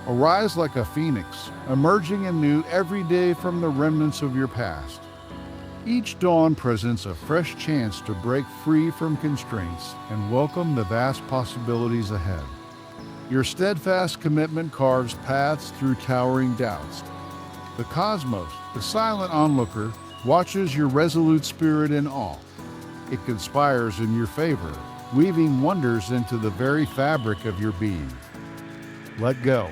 Arise like a phoenix, emerging anew every day from the remnants of your past. Each dawn presents a fresh chance to break free from constraints and welcome the vast possibilities ahead. Your steadfast commitment carves paths through towering doubts. The cosmos, the silent onlooker, watches your resolute spirit in awe. It conspires in your favor, weaving wonders into the very fabric of your being. Let go.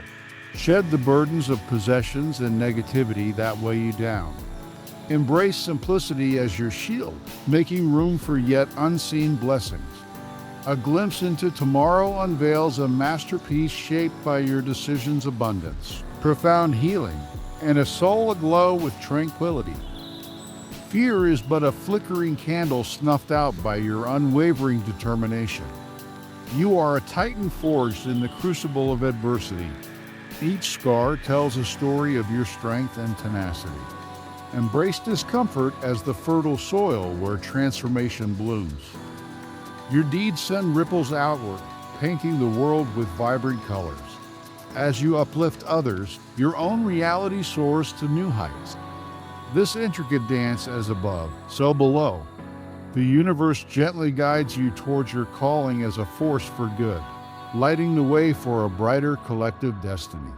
Shed the burdens of possessions and negativity that weigh you down. Embrace simplicity as your shield, making room for yet unseen blessings. A glimpse into tomorrow unveils a masterpiece shaped by your decisions' abundance, profound healing, and a soul aglow with tranquility. Fear is but a flickering candle snuffed out by your unwavering determination. You are a titan forged in the crucible of adversity. Each scar tells a story of your strength and tenacity. Embrace discomfort as the fertile soil where transformation blooms. Your deeds send ripples outward, painting the world with vibrant colors. As you uplift others, your own reality soars to new heights. This intricate dance as above, so below. The universe gently guides you towards your calling as a force for good, lighting the way for a brighter collective destiny.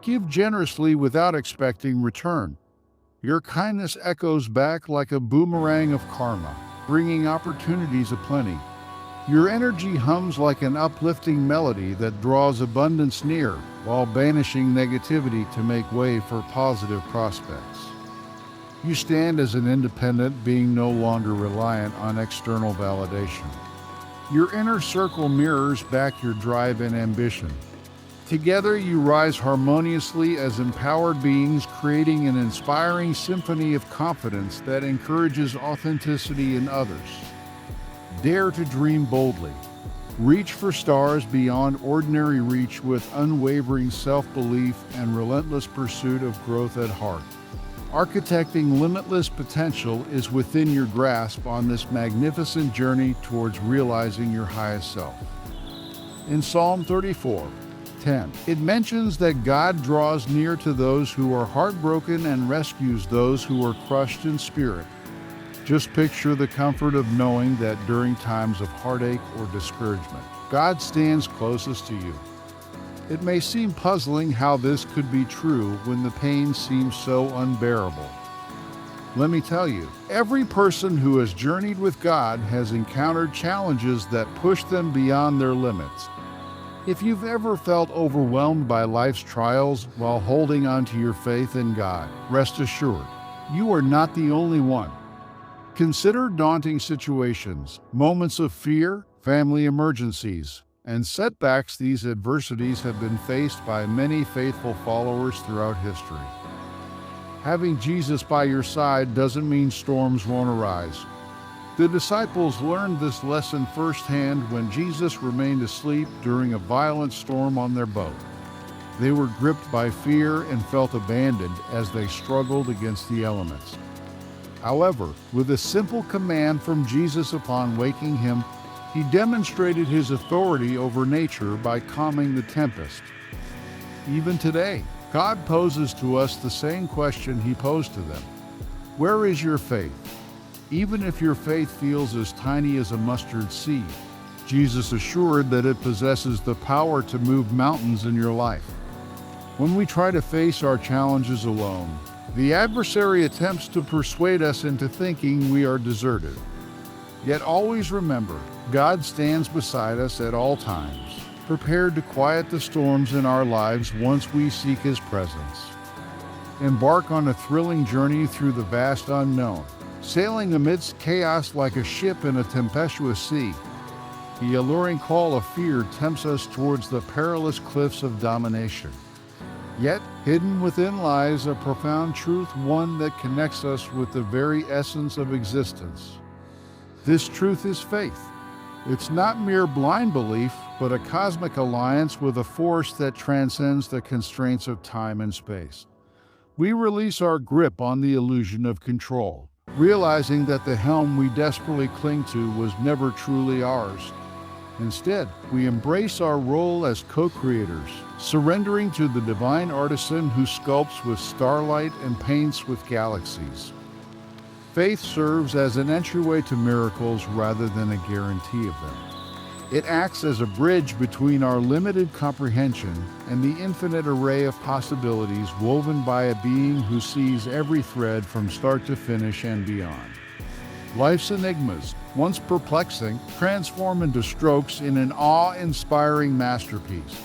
Give generously without expecting return. Your kindness echoes back like a boomerang of karma, bringing opportunities aplenty. Your energy hums like an uplifting melody that draws abundance near, while banishing negativity to make way for positive prospects. You stand as an independent being, no longer reliant on external validation. Your inner circle mirrors back your drive and ambition. Together you rise harmoniously as empowered beings, creating an inspiring symphony of confidence that encourages authenticity in others. Dare to dream boldly. Reach for stars beyond ordinary reach with unwavering self-belief and relentless pursuit of growth at heart. Architecting limitless potential is within your grasp on this magnificent journey towards realizing your highest self. In Psalm 34:10, it mentions that God draws near to those who are heartbroken and rescues those who are crushed in spirit. Just picture the comfort of knowing that during times of heartache or discouragement, God stands closest to you. It may seem puzzling how this could be true when the pain seems so unbearable. Let me tell you, every person who has journeyed with God has encountered challenges that push them beyond their limits. If you've ever felt overwhelmed by life's trials while holding on to your faith in God, rest assured, you are not the only one. Consider daunting situations, moments of fear, family emergencies, and setbacks. These adversities have been faced by many faithful followers throughout history. Having Jesus by your side doesn't mean storms won't arise. The disciples learned this lesson firsthand when Jesus remained asleep during a violent storm on their boat. They were gripped by fear and felt abandoned as they struggled against the elements. However, with a simple command from Jesus upon waking him, he demonstrated his authority over nature by calming the tempest. Even today, God poses to us the same question he posed to them. Where is your faith? Even if your faith feels as tiny as a mustard seed, Jesus assured that it possesses the power to move mountains in your life. When we try to face our challenges alone, the adversary attempts to persuade us into thinking we are deserted. Yet always remember, God stands beside us at all times, prepared to quiet the storms in our lives once we seek His presence. Embark on a thrilling journey through the vast unknown, sailing amidst chaos like a ship in a tempestuous sea. The alluring call of fear tempts us towards the perilous cliffs of domination. Yet, hidden within lies a profound truth, one that connects us with the very essence of existence. This truth is faith. It's not mere blind belief, but a cosmic alliance with a force that transcends the constraints of time and space. We release our grip on the illusion of control, realizing that the helm we desperately cling to was never truly ours. Instead, we embrace our role as co-creators, surrendering to the divine artisan who sculpts with starlight and paints with galaxies. Faith serves as an entryway to miracles rather than a guarantee of them. It acts as a bridge between our limited comprehension and the infinite array of possibilities woven by a being who sees every thread from start to finish and beyond. Life's enigmas, once perplexing, transform into strokes in an awe-inspiring masterpiece.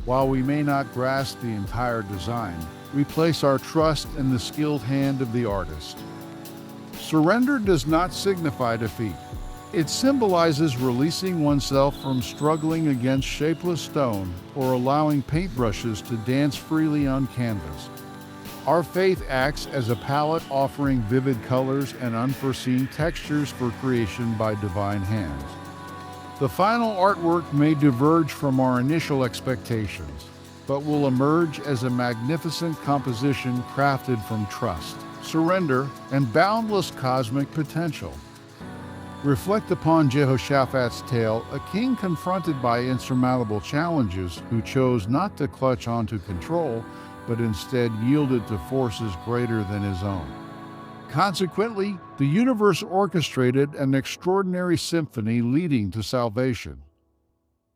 While we may not grasp the entire design, we place our trust in the skilled hand of the artist. Surrender does not signify defeat. It symbolizes releasing oneself from struggling against shapeless stone or allowing paintbrushes to dance freely on canvas. Our faith acts as a palette offering vivid colors and unforeseen textures for creation by divine hands. The final artwork may diverge from our initial expectations, but will emerge as a magnificent composition crafted from trust, surrender, and boundless cosmic potential. Reflect upon Jehoshaphat's tale, a king confronted by insurmountable challenges who chose not to clutch onto control, but instead yielded to forces greater than his own. Consequently, the universe orchestrated an extraordinary symphony leading to salvation.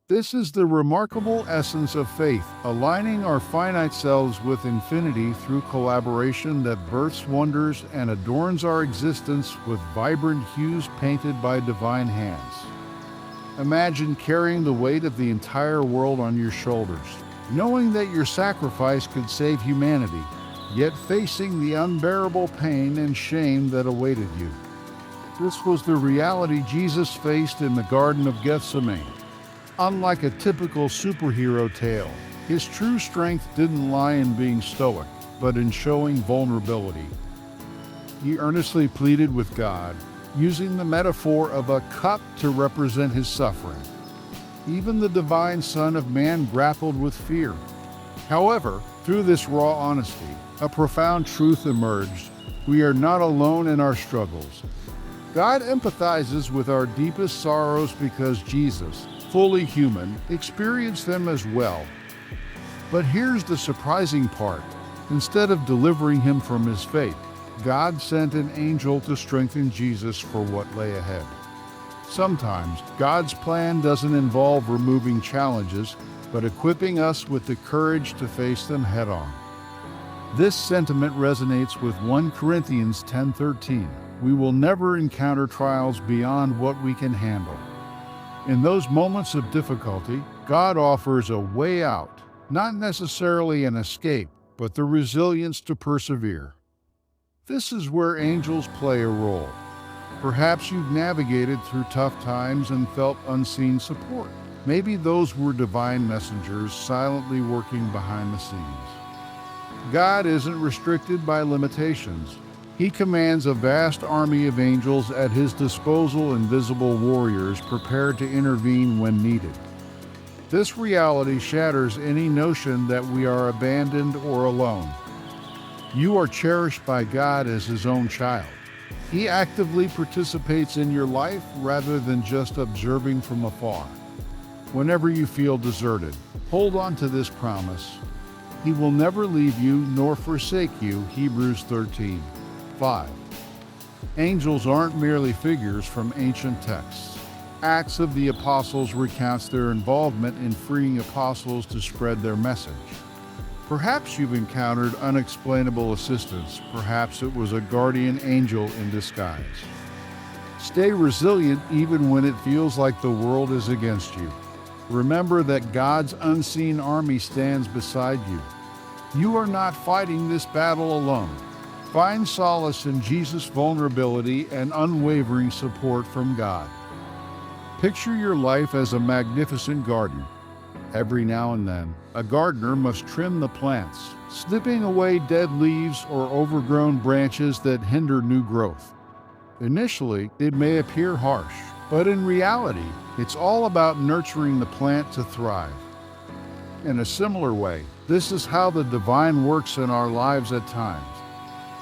This is the remarkable essence of faith, aligning our finite selves with infinity through collaboration that births wonders and adorns our existence with vibrant hues painted by divine hands. Imagine carrying the weight of the entire world on your shoulders, knowing that your sacrifice could save humanity, yet facing the unbearable pain and shame that awaited you. This was the reality Jesus faced in the Garden of Gethsemane. Unlike a typical superhero tale, his true strength didn't lie in being stoic, but in showing vulnerability. He earnestly pleaded with God, using the metaphor of a cup to represent his suffering. Even the divine Son of Man grappled with fear. However, through this raw honesty, a profound truth emerged. We are not alone in our struggles. God empathizes with our deepest sorrows because Jesus, fully human, experienced them as well. But here's the surprising part. Instead of delivering him from his fate, God sent an angel to strengthen Jesus for what lay ahead. Sometimes, God's plan doesn't involve removing challenges, but equipping us with the courage to face them head-on. This sentiment resonates with 1 Corinthians 10:13. We will never encounter trials beyond what we can handle. In those moments of difficulty, God offers a way out, not necessarily an escape, but the resilience to persevere. This is where angels play a role. Perhaps you've navigated through tough times and felt unseen support. Maybe those were divine messengers silently working behind the scenes. God isn't restricted by limitations. He commands a vast army of angels at his disposal, invisible warriors prepared to intervene when needed. This reality shatters any notion that we are abandoned or alone. You are cherished by God as his own child. He actively participates in your life rather than just observing from afar. Whenever you feel deserted, hold on to this promise. He will never leave you nor forsake you, Hebrews 13:5. Angels aren't merely figures from ancient texts. Acts of the Apostles recounts their involvement in freeing apostles to spread their message. Perhaps you've encountered unexplainable assistance. Perhaps it was a guardian angel in disguise. Stay resilient even when it feels like the world is against you. Remember that God's unseen army stands beside you. You are not fighting this battle alone. Find solace in Jesus' vulnerability and unwavering support from God. Picture your life as a magnificent garden. Every now and then, a gardener must trim the plants, snipping away dead leaves or overgrown branches that hinder new growth. Initially, it may appear harsh, but in reality, it's all about nurturing the plant to thrive. In a similar way, this is how the divine works in our lives at times.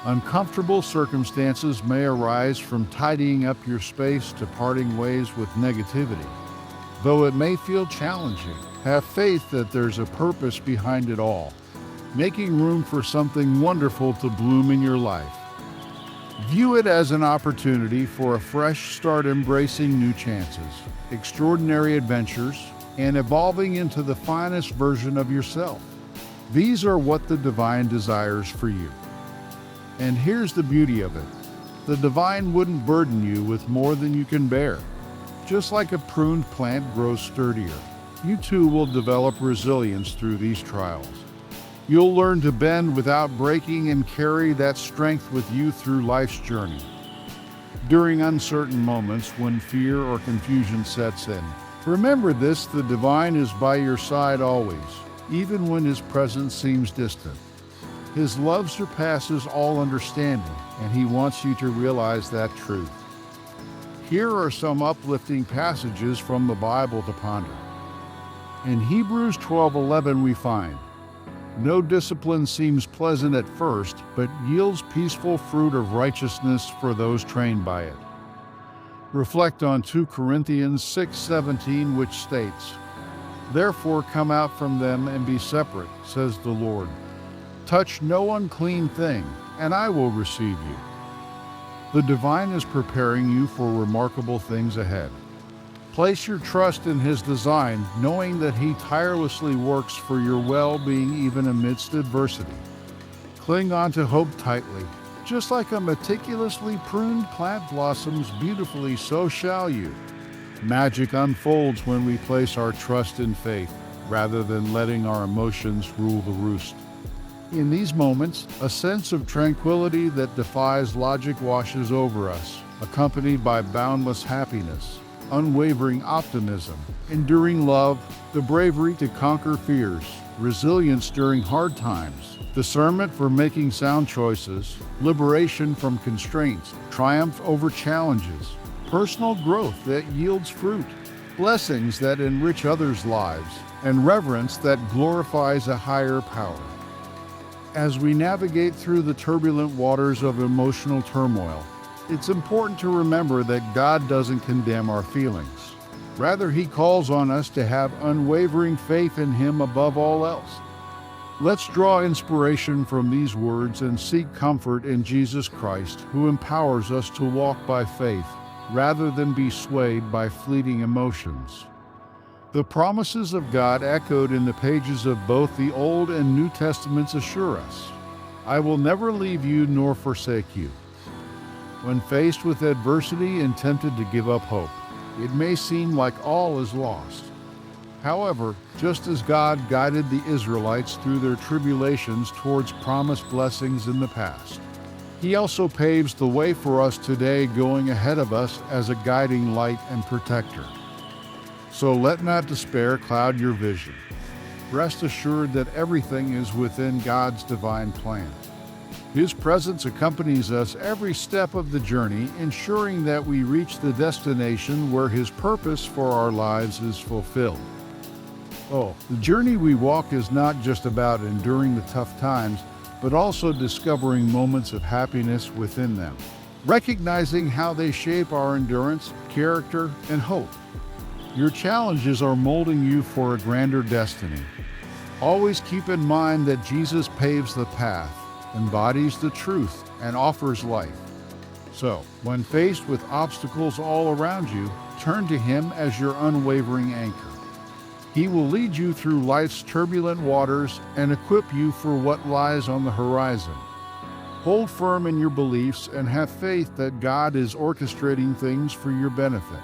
Uncomfortable circumstances may arise from tidying up your space to parting ways with negativity. Though it may feel challenging, have faith that there's a purpose behind it all, making room for something wonderful to bloom in your life. View it as an opportunity for a fresh start, embracing new chances, extraordinary adventures, and evolving into the finest version of yourself. These are what the divine desires for you. And here's the beauty of it. The divine wouldn't burden you with more than you can bear. Just like a pruned plant grows sturdier, you too will develop resilience through these trials. You'll learn to bend without breaking and carry that strength with you through life's journey. During uncertain moments when fear or confusion sets in, remember this: the divine is by your side always, even when his presence seems distant. His love surpasses all understanding, and he wants you to realize that truth. Here are some uplifting passages from the Bible to ponder. In Hebrews 12:11 we find, "No discipline seems pleasant at first, but yields peaceful fruit of righteousness for those trained by it." Reflect on 2 Corinthians 6:17, which states, "Therefore come out from them and be separate, says the Lord. Touch no unclean thing, and I will receive you." The divine is preparing you for remarkable things ahead. Place your trust in his design, knowing that he tirelessly works for your well-being even amidst adversity. Cling on to hope tightly. Just like a meticulously pruned plant blossoms beautifully, so shall you. Magic unfolds when we place our trust in faith, rather than letting our emotions rule the roost. In these moments, a sense of tranquility that defies logic washes over us, accompanied by boundless happiness, unwavering optimism, enduring love, the bravery to conquer fears, resilience during hard times, discernment for making sound choices, liberation from constraints, triumph over challenges, personal growth that yields fruit, blessings that enrich others' lives, and reverence that glorifies a higher power. As we navigate through the turbulent waters of emotional turmoil, it's important to remember that God doesn't condemn our feelings. Rather, he calls on us to have unwavering faith in him above all else. Let's draw inspiration from these words and seek comfort in Jesus Christ, who empowers us to walk by faith rather than be swayed by fleeting emotions. The promises of God echoed in the pages of both the Old and New Testaments assure us, "I will never leave you nor forsake you." When faced with adversity and tempted to give up hope, it may seem like all is lost. However, just as God guided the Israelites through their tribulations towards promised blessings in the past, he also paves the way for us today, going ahead of us as a guiding light and protector. So let not despair cloud your vision. Rest assured that everything is within God's divine plan. His presence accompanies us every step of the journey, ensuring that we reach the destination where his purpose for our lives is fulfilled. The journey we walk is not just about enduring the tough times, but also discovering moments of happiness within them, recognizing how they shape our endurance, character, and hope. Your challenges are molding you for a grander destiny. Always keep in mind that Jesus paves the path, embodies the truth, and offers life. So, when faced with obstacles all around you, turn to him as your unwavering anchor. He will lead you through life's turbulent waters and equip you for what lies on the horizon. Hold firm in your beliefs and have faith that God is orchestrating things for your benefit.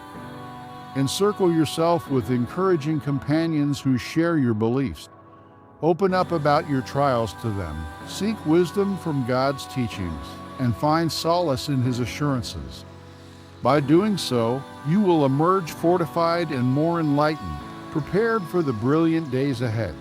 Encircle yourself with encouraging companions who share your beliefs. Open up about your trials to them. Seek wisdom from God's teachings and find solace in his assurances. By doing so, you will emerge fortified and more enlightened, prepared for the brilliant days ahead.